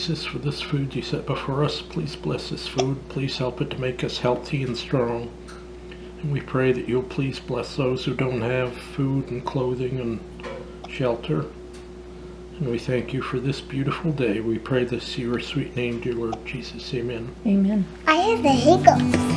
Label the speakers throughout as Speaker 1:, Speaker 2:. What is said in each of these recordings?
Speaker 1: Jesus, for this food you set before us. Please bless this food. Please help it to make us healthy and strong. And we pray that you'll please bless those who don't have food and clothing and shelter. And we thank you for this beautiful day. We pray this in your sweet name, dear Lord Jesus. Amen.
Speaker 2: Amen.
Speaker 3: I have the hiccups.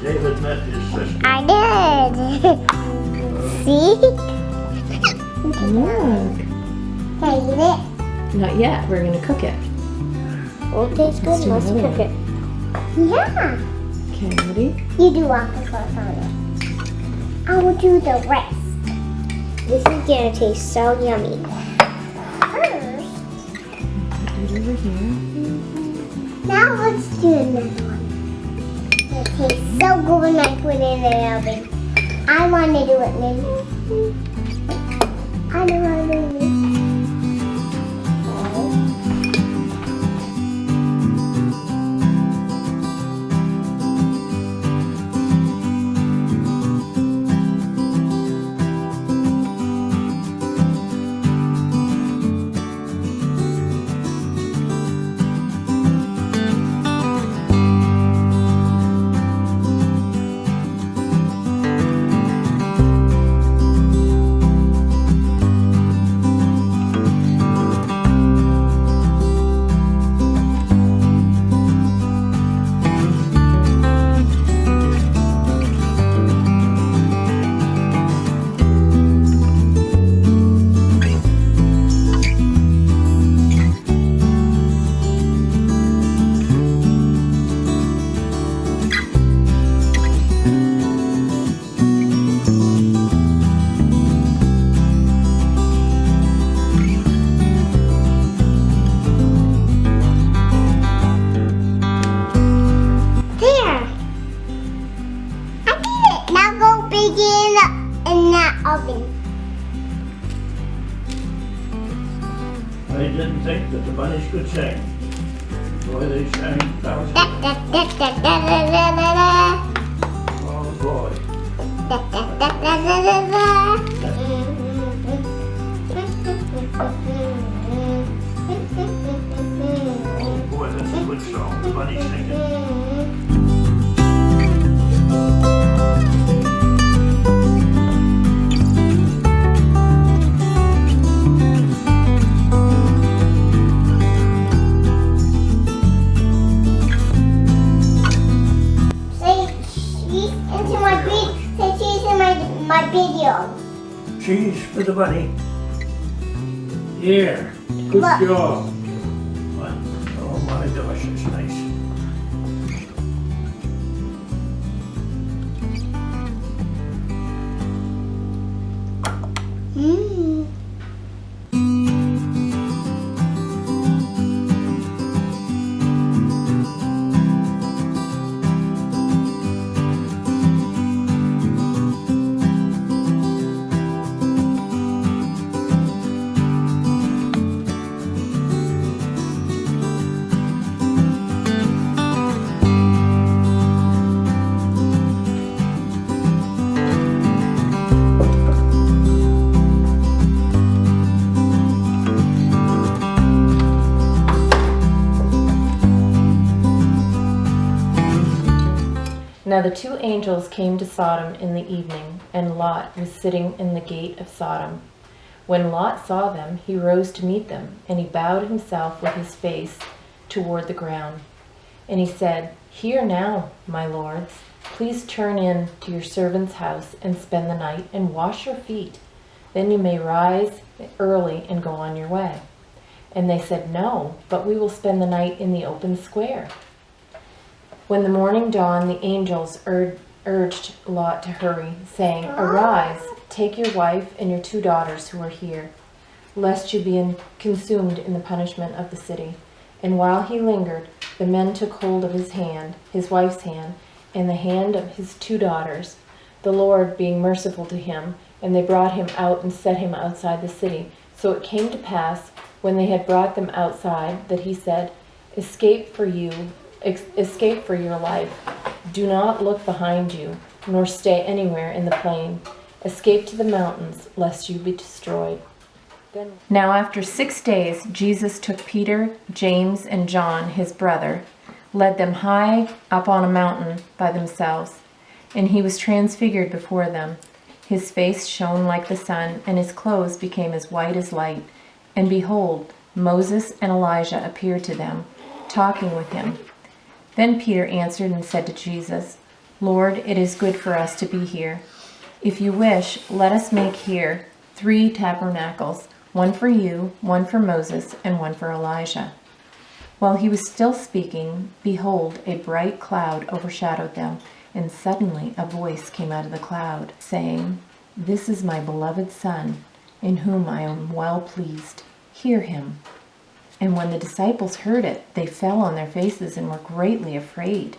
Speaker 1: David met his sister.
Speaker 3: I did. See?
Speaker 2: Look.
Speaker 3: Can I eat it?
Speaker 2: Not yet. We're going to cook it.
Speaker 3: Won't taste good.
Speaker 2: do
Speaker 3: Let's
Speaker 2: another
Speaker 3: cook it. Yeah.
Speaker 2: Okay, ready?
Speaker 3: You do want the sauce on it. I will do the rest. This is gonna taste so yummy. First,
Speaker 2: Put it over here.
Speaker 3: now let's do another one. It tastes so good when I put it in the oven. I want to do it, maybe. I don't want to do it. Oven.
Speaker 1: I didn't think that the bunnies could sing. Boy, they sang thousands.
Speaker 3: Da, da, da, da, da, da, da, da.
Speaker 1: Oh boy.
Speaker 3: Da, da, da, da, da, da, da.
Speaker 1: Oh boy, that's a good song. The bunnies singing.
Speaker 3: My video.
Speaker 1: Cheese for the bunny. Yeah, good
Speaker 3: Look.
Speaker 1: job. Oh my gosh, it's nice.
Speaker 3: Mmm.
Speaker 2: Now the two angels came to Sodom in the evening, and Lot was sitting in the gate of Sodom. When Lot saw them, he rose to meet them, and he bowed himself with his face toward the ground. And he said, "Hear now, my lords, please turn in to your servant's house and spend the night and wash your feet. Then you may rise early and go on your way." And they said, "No, but we will spend the night in the open square." When the morning dawned, the angels urged Lot to hurry, saying, "Arise, take your wife and your 2 daughters who are here, lest you be consumed in the punishment of the city." And while he lingered, the men took hold of his hand, his wife's hand, and the hand of his 2 daughters, the Lord being merciful to him, and they brought him out and set him outside the city. So it came to pass, when they had brought them outside, that he said, escape for your life. Do not look behind you, nor stay anywhere in the plain. Escape to the mountains, lest you be destroyed." Now after 6 days, Jesus took Peter, James, and John, his brother, led them high up on a mountain by themselves, and he was transfigured before them. His face shone like the sun, and his clothes became as white as light. And behold, Moses and Elijah appeared to them, talking with him. Then Peter answered and said to Jesus, "Lord, it is good for us to be here. If you wish, let us make here 3 tabernacles, one for you, one for Moses, and one for Elijah." While he was still speaking, behold, a bright cloud overshadowed them, and suddenly a voice came out of the cloud, saying, "This is my beloved Son, in whom I am well pleased. Hear him." And when the disciples heard it, they fell on their faces and were greatly afraid.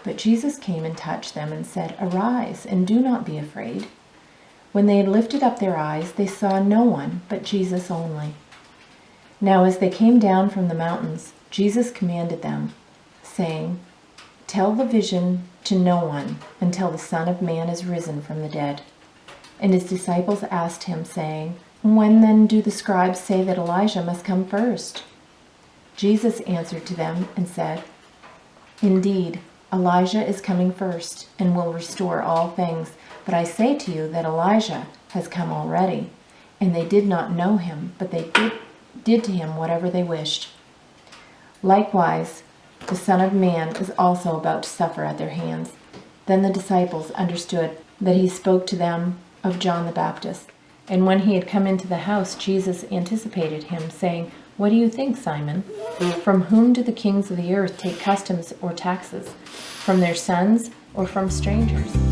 Speaker 2: But Jesus came and touched them and said, "Arise, and do not be afraid." When they had lifted up their eyes, they saw no one but Jesus only. Now as they came down from the mountains, Jesus commanded them, saying, "Tell the vision to no one until the Son of Man is risen from the dead." And his disciples asked him, saying, "When then do the scribes say that Elijah must come first?" Jesus answered to them and said, "Indeed, Elijah is coming first and will restore all things. But I say to you that Elijah has come already, and they did not know him, but they did to him whatever they wished. Likewise, the Son of Man is also about to suffer at their hands." Then the disciples understood that he spoke to them of John the Baptist. And when he had come into the house, Jesus anticipated him, saying, "What do you think, Simon? From whom do the kings of the earth take customs or taxes? From their sons or from strangers?"